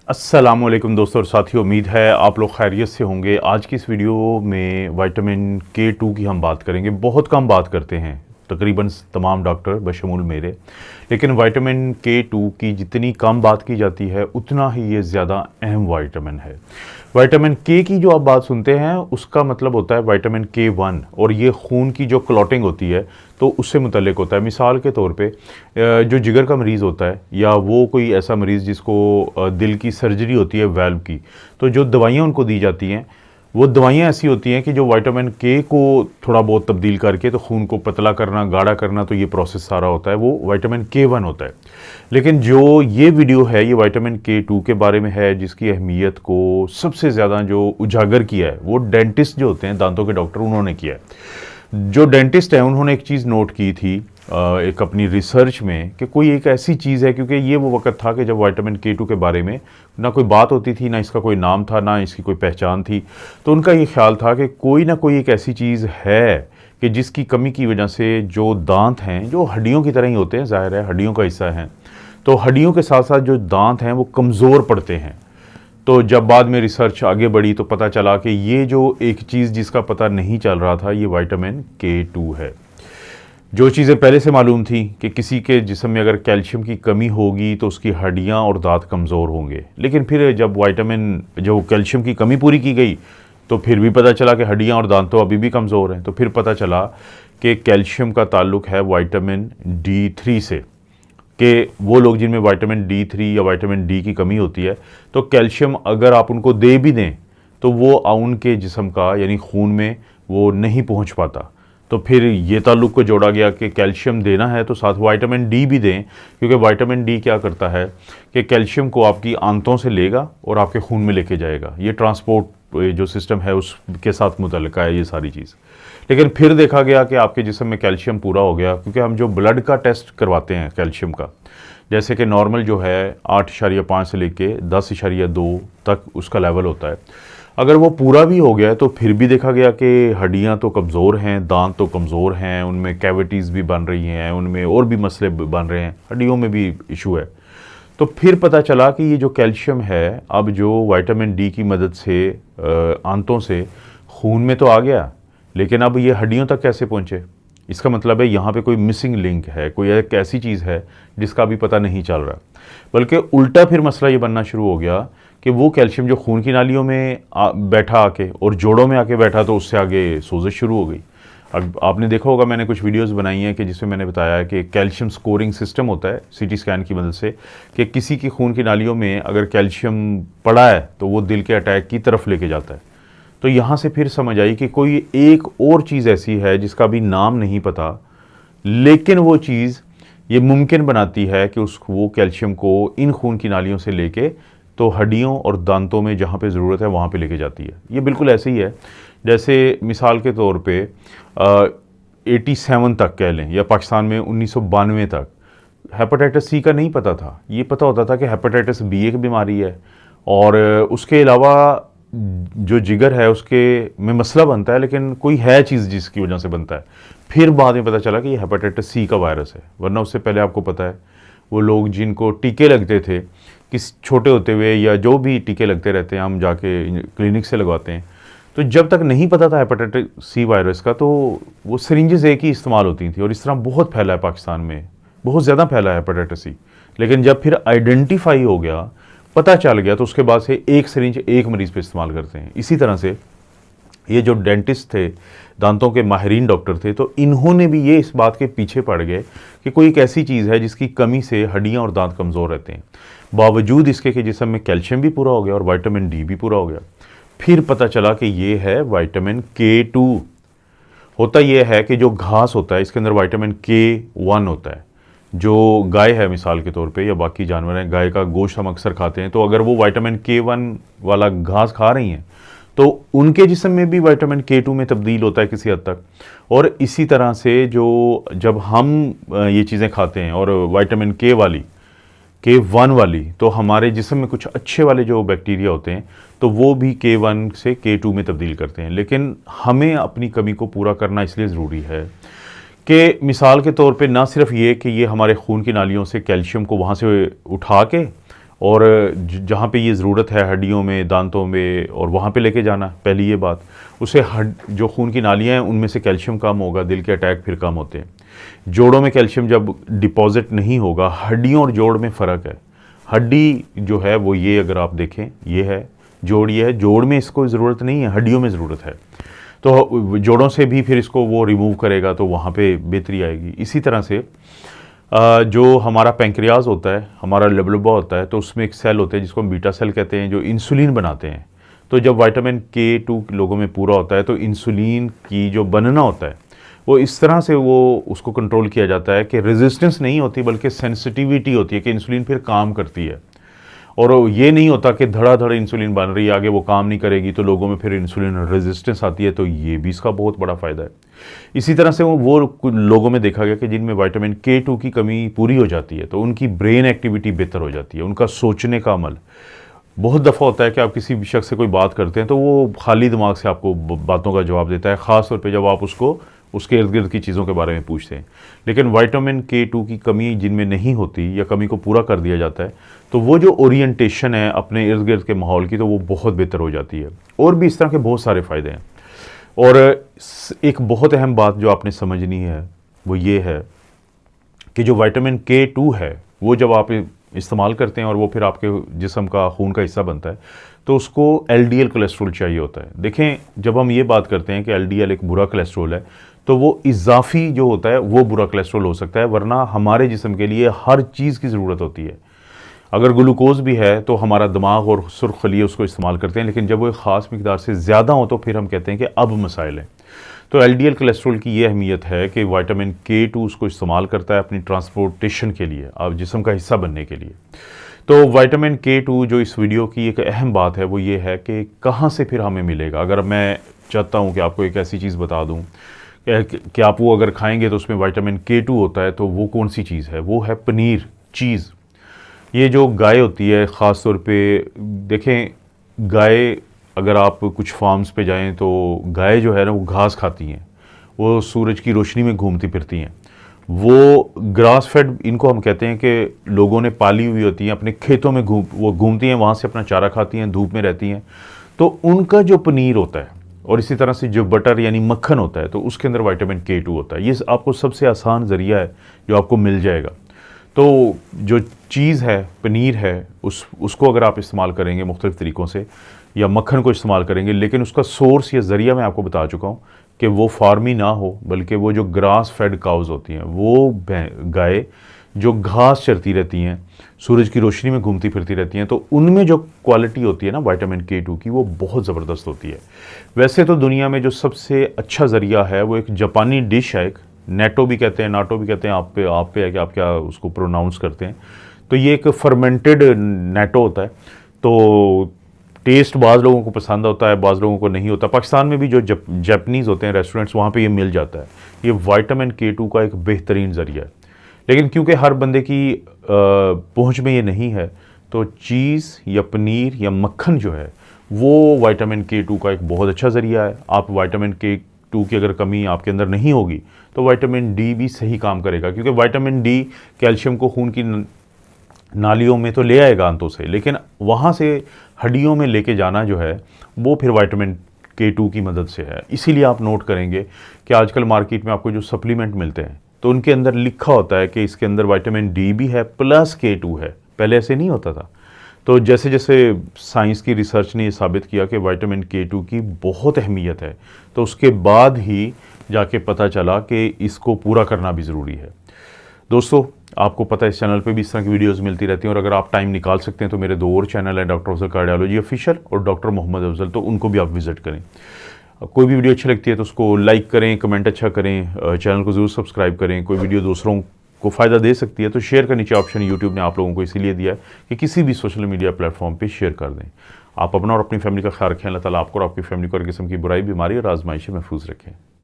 अस्सलामुअलैकुम दोस्तों और साथियों, उम्मीद है आप लोग खैरियत से होंगे। आज की इस वीडियो में विटामिन K2 की हम बात करेंगे। बहुत कम बात करते हैं तकरीबन तमाम डॉक्टर बशमूल मेरे, लेकिन विटामिन K2 की जितनी कम बात की जाती है उतना ही ये ज़्यादा अहम विटामिन है। विटामिन K की जो आप बात सुनते हैं उसका मतलब होता है विटामिन K1, और ये खून की जो क्लॉटिंग होती है तो उससे मुतल्लिक होता है। मिसाल के तौर पे जो जिगर का मरीज़ होता है या वो कोई ऐसा मरीज़ जिसको दिल की सर्जरी होती है वाल्व की, तो जो दवाइयाँ उनको दी जाती हैं वो दवाइयाँ ऐसी होती हैं कि जो विटामिन K को थोड़ा बहुत तब्दील करके तो खून को पतला करना, गाढ़ा करना, तो ये प्रोसेस सारा होता है, वो विटामिन K1 होता है। लेकिन जो ये वीडियो है ये विटामिन K2 के बारे में है, जिसकी अहमियत को सबसे ज़्यादा जो उजागर किया है वो डेंटिस्ट जो होते हैं, दांतों के डॉक्टर, उन्होंने किया है। जो डेंटिस्ट है उन्होंने एक चीज़ नोट की थी एक अपनी रिसर्च में, कि कोई एक ऐसी चीज़ है, क्योंकि ये वो वक्त था कि जब विटामिन K2 के बारे में ना कोई बात होती थी, ना इसका कोई नाम था, ना इसकी कोई पहचान थी। तो उनका ये ख्याल था कि कोई ना कोई एक ऐसी चीज़ है कि जिसकी कमी की वजह से जो दांत हैं, जो हड्डियों की तरह ही होते हैं, ज़ाहिर है हड्डियों का हिस्सा है, तो हड्डियों के साथ साथ जो दांत हैं वो कमज़ोर पड़ते हैं। तो जब बाद में रिसर्च आगे बढ़ी तो पता चला कि ये जो एक चीज़ जिसका पता नहीं चल रहा था, ये विटामिन K2 है। जो चीज़ें पहले से मालूम थी कि किसी के जिस्म में अगर कैल्शियम की कमी होगी तो उसकी हड्डियां और दांत कमज़ोर होंगे, लेकिन फिर जब जो कैल्शियम की कमी पूरी की गई तो फिर भी पता चला कि हड्डियां और दांत तो अभी भी कमज़ोर हैं। तो फिर पता चला कि कैल्शियम का ताल्लुक़ है विटामिन D3 से, कि वो लोग जिनमें विटामिन D3 या विटामिन D की कमी होती है, तो कैल्शियम अगर आप उनको दे भी दें तो वो उनके जिस्म का यानी खून में वो नहीं पहुंच पाता। तो फिर ये ताल्लुक़ को जोड़ा गया कि कैल्शियम देना है तो साथ विटामिन D भी दें, क्योंकि विटामिन D क्या करता है कि कैल्शियम को आपकी आंतों से लेगा और आपके खून में लेके जाएगा। ये ट्रांसपोर्ट जो सिस्टम है उसके साथ मुतल्लिक़ है ये सारी चीज़। लेकिन फिर देखा गया कि आपके जिस्म में कैल्शियम पूरा हो गया, क्योंकि हम जो ब्लड का टेस्ट करवाते हैं कैल्शियम का, जैसे कि नॉर्मल जो है 8.5 से लेके 10.2 तक उसका लेवल होता है। अगर वो पूरा भी हो गया है तो फिर भी देखा गया कि हड्डियां तो कमज़ोर हैं, दांत तो कमज़ोर हैं, उनमें कैविटीज़ भी बन रही हैं, उनमें और भी मसले बन रहे हैं, हड्डियों में भी इशू है। तो फिर पता चला कि ये जो कैल्शियम है अब जो विटामिन D की मदद से आंतों से खून में तो आ गया, लेकिन अब ये हड्डियों तक कैसे पहुँचे? इसका मतलब है यहाँ पे कोई मिसिंग लिंक है, कोई एक ऐसी चीज़ है जिसका अभी पता नहीं चल रहा। बल्कि उल्टा फिर मसला ये बनना शुरू हो गया कि वो कैल्शियम जो खून की नालियों में बैठा आके और जोड़ों में आके बैठा, तो उससे आगे सोजिश शुरू हो गई। अब आपने देखा होगा, मैंने कुछ वीडियोस बनाई हैं कि जिसमें मैंने बताया है कि कैल्शियम स्कोरिंग सिस्टम होता है CT स्कैन की मदद से, कि किसी की खून की नालियों में अगर कैल्शियम पड़ा है तो वो दिल के अटैक की तरफ लेके जाता है। तो यहाँ से फिर समझ आई कि कोई एक और चीज़ ऐसी है जिसका भी नाम नहीं पता, लेकिन वो चीज़ ये मुमकिन बनाती है कि वो कैल्शियम को इन खून की नालियों से लेके तो हड्डियों और दांतों में जहाँ पे ज़रूरत है वहाँ पे लेके जाती है। ये बिल्कुल ऐसे ही है जैसे मिसाल के तौर पे 87 तक कह लें, या पाकिस्तान में 1992 तक हेपेटाइटिस C का नहीं पता था। ये पता होता था कि हेपेटाइटिस B एक बीमारी है, और उसके अलावा जो जिगर है उसके में मसला बनता है, लेकिन कोई है चीज़ जिसकी वजह से बनता है। फिर बाद में पता चला कि ये हेपेटाइटिस C का वायरस है, वरना उससे पहले आपको पता है वो लोग जिनको टीके लगते थे, किस छोटे होते हुए या जो भी टीके लगते रहते हैं, हम जाके क्लिनिक से लगवाते हैं, तो जब तक नहीं पता था हेपेटाइटिस C वायरस का तो वो सिरिंजेस एक ही इस्तेमाल होती थी, और इस तरह बहुत फैला है पाकिस्तान में, बहुत ज़्यादा फैला है हेपेटाइटिस C। लेकिन जब फिर आइडेंटिफाई हो गया, पता चल गया, तो उसके बाद से एक सिरिंज एक मरीज़ पे इस्तेमाल करते हैं। इसी तरह से ये जो डेंटिस्ट थे, दांतों के माहिरीन डॉक्टर थे, तो इन्होंने भी ये इस बात के पीछे पड़ गए कि कोई एक ऐसी चीज़ है जिसकी कमी से हड्डियां और दांत कमज़ोर रहते हैं, बावजूद इसके कि जिस्म में कैल्शियम भी पूरा हो गया और विटामिन D भी पूरा हो गया। फिर पता चला कि ये है विटामिन K2। होता यह है कि जो घास होता है इसके अंदर विटामिन K1 होता है। जो गाय है मिसाल के तौर पे या बाकी जानवर हैं, गाय का गोश्त हम अक्सर खाते हैं, तो अगर वो विटामिन K1 वाला घास खा रही हैं तो उनके जिस्म में भी विटामिन K2 में तब्दील होता है किसी हद तक। और इसी तरह से जब हम ये चीज़ें खाते हैं और विटामिन K1 वाली, तो हमारे जिस्म में कुछ अच्छे वाले जो बैक्टीरिया होते हैं तो वो भी K1 से K2 में तब्दील करते हैं। लेकिन हमें अपनी कमी को पूरा करना इसलिए ज़रूरी है कि मिसाल के तौर पे ना सिर्फ ये कि ये हमारे खून की नालियों से कैल्शियम को वहाँ से उठा के और जहाँ पे ये ज़रूरत है हड्डियों में, दांतों में, और वहाँ पे लेके जाना, पहली ये बात। उससे जो खून की नालियाँ हैं उनमें से कैल्शियम कम होगा, दिल के अटैक फिर कम होते हैं। जोड़ों में कैल्शियम जब डिपॉजिट नहीं होगा, हड्डियों और जोड़ में फ़र्क है। हड्डी जो है वो ये अगर आप देखें, ये है जोड़, ये है जोड़ में इसको ज़रूरत नहीं है, हड्डियों में ज़रूरत है। तो जोड़ों से भी फिर इसको वो रिमूव करेगा तो वहाँ पे बेहतरी आएगी। इसी तरह से जो हमारा पैंक्रियाज होता है, हमारा लबलबा होता है, तो उसमें एक सेल होते हैं जिसको हम बीटा सेल कहते हैं, जो इंसुलिन बनाते हैं। तो जब विटामिन K2 लोगों में पूरा होता है तो इंसुलिन की जो बनना होता है वो इस तरह से वो उसको कंट्रोल किया जाता है कि रेजिस्टेंस नहीं होती बल्कि सेंसिटिविटी होती है कि इंसुलिन फिर काम करती है। और ये नहीं होता कि धड़ाधड़ इंसुलिन बन रही है, आगे वो काम नहीं करेगी तो लोगों में फिर इंसुलिन रेजिस्टेंस आती है। तो ये भी इसका बहुत बड़ा फ़ायदा है। इसी तरह से वो लोगों में देखा गया कि जिनमें विटामिन K2 की कमी पूरी हो जाती है तो उनकी ब्रेन एक्टिविटी बेहतर हो जाती है, उनका सोचने का अमल। बहुत दफ़ा होता है कि आप किसी भी शख्स से कोई बात करते हैं तो वो खाली दिमाग से आपको बातों का जवाब देता है, ख़ास तौर पे जब आप उसको उसके इर्द गिर्द की चीज़ों के बारे में पूछते हैं। लेकिन विटामिन K2 की कमी जिनमें नहीं होती या कमी को पूरा कर दिया जाता है तो वो जो ओरिएंटेशन है अपने इर्द गिर्द के माहौल की, तो वो बहुत बेहतर हो जाती है। और भी इस तरह के बहुत सारे फ़ायदे हैं। और एक बहुत अहम बात जो आपने समझनी है वो ये है कि जो विटामिन K2 है वो जब आप इस्तेमाल करते हैं और वो फिर आपके जिस्म का खून का हिस्सा बनता है तो उसको LDL कोलेस्ट्रॉल चाहिए होता है। देखें, जब हम ये बात करते हैं कि LDL एक बुरा कोलेस्ट्रॉल है तो वो इजाफी जो होता है वो बुरा कोलेस्ट्रॉल हो सकता है, वरना हमारे जिस्म के लिए हर चीज़ की ज़रूरत होती है। अगर ग्लूकोज भी है तो हमारा दिमाग और सुर्ख खलिए उसको इस्तेमाल करते हैं, लेकिन जब वो एक ख़ास मिकदार से ज़्यादा हो तो फिर हम कहते हैं कि अब मसाइल हैं। तो LDL कोलेस्ट्रॉल की ये अहमियत है कि विटामिन K2 उसको इस्तेमाल करता है अपनी ट्रांसपोर्टेशन के लिए, अब जिस्म का हिस्सा बनने के लिए। तो विटामिन K2 जो इस वीडियो की एक अहम बात है वो ये है कि कहाँ से फिर हमें मिलेगा। अगर मैं चाहता हूँ कि आपको एक ऐसी चीज़ बता दूँ कि आप वो अगर खाएंगे तो उसमें विटामिन K2 होता है, तो वो कौन सी चीज़ है? वो है पनीर, चीज़। ये जो गाय होती है, ख़ास तौर पे देखें, गाय अगर आप कुछ फार्म्स पे जाएं तो गाय जो है ना वो घास खाती हैं, वो सूरज की रोशनी में घूमती फिरती हैं। वो ग्रास फेड इनको हम कहते हैं कि लोगों ने पाली हुई होती हैं, अपने खेतों में वो घूमती हैं, वहाँ से अपना चारा खाती हैं, धूप में रहती हैं। तो उनका जो पनीर होता है और इसी तरह से जो बटर यानी मक्खन होता है तो उसके अंदर विटामिन K2 होता है। ये आपको सबसे आसान ज़रिया है जो आपको मिल जाएगा। तो जो चीज़ है, पनीर है, उसको अगर आप इस्तेमाल करेंगे मुख्तलिफ़ तरीक़ों से, या मक्खन को इस्तेमाल करेंगे, लेकिन उसका सोर्स या ज़रिया मैं आपको बता चुका हूँ कि वो फार्मी ना हो बल्कि वो जो ग्रास फेड काउज़ होती हैं, वो गाय जो घास चरती रहती हैं, सूरज की रोशनी में घूमती फिरती रहती हैं, तो उनमें जो क्वालिटी होती है ना विटामिन K2 की, वो बहुत ज़बरदस्त होती है। वैसे तो दुनिया में जो सबसे अच्छा ज़रिया है वो एक जापानी डिश है, एक नेटो भी कहते हैं, नाटो भी कहते हैं, आप पे है कि आप क्या उसको प्रोनाउंस करते हैं। तो ये एक फर्मेंटेड नेटो होता है। तो टेस्ट बाज़ लोगों को पसंद होता है, बाज़ लोगों को नहीं होता। पाकिस्तान में भी जो जापानीज़ होते हैं रेस्टोरेंट्स, वहाँ पे ये मिल जाता है। ये विटामिन K2 का एक बेहतरीन ज़रिया है, लेकिन क्योंकि हर बंदे की पहुँच में ये नहीं है तो चीज़ या पनीर या मक्खन जो है वो विटामिन K2 का एक बहुत अच्छा ज़रिया है। आप विटामिन K2 की अगर कमी आपके अंदर नहीं होगी तो विटामिन D भी सही काम करेगा, क्योंकि विटामिन D कैल्शियम को खून की नालियों में तो ले आएगा आंतों से, लेकिन वहाँ से हड्डियों में लेके जाना जो है वो फिर विटामिन K2 की मदद से है। इसीलिए आप नोट करेंगे कि आजकल मार्केट में आपको जो सप्लीमेंट मिलते हैं तो उनके अंदर लिखा होता है कि इसके अंदर विटामिन D भी है प्लस K2 है। पहले ऐसे नहीं होता था। तो जैसे जैसे साइंस की रिसर्च ने ये साबित किया कि विटामिन K2 की बहुत अहमियत है, तो उसके बाद ही जाके पता चला कि इसको पूरा करना भी ज़रूरी है। दोस्तों, आपको पता है इस चैनल पे भी इस तरह की वीडियोस मिलती रहती हैं, और अगर आप टाइम निकाल सकते हैं तो मेरे 2 और चैनल हैं, डॉक्टर अफजल कार्डियोलॉजी ऑफिशियल और डॉक्टर मोहम्मद अफजल, तो उनको भी आप विजिट करें। कोई भी वीडियो अच्छी लगती है तो उसको लाइक करें, कमेंट अच्छा करें, चैनल को ज़रूर सब्सक्राइब करें। कोई वीडियो दूसरों को फ़ायदा दे सकती है तो शेयर का नीचे ऑप्शन यूट्यूब ने आप लोगों को इसीलिए दिया है कि किसी भी सोशल मीडिया प्लेटफॉर्म पे शेयर कर दें। आप अपना और अपनी फैमिली का ख्याल रखें। अल्लाह ताला आपको और आपकी फैमिली को हर किस्म की बुराई, बीमारी और आजमाइश से महफूज रखें।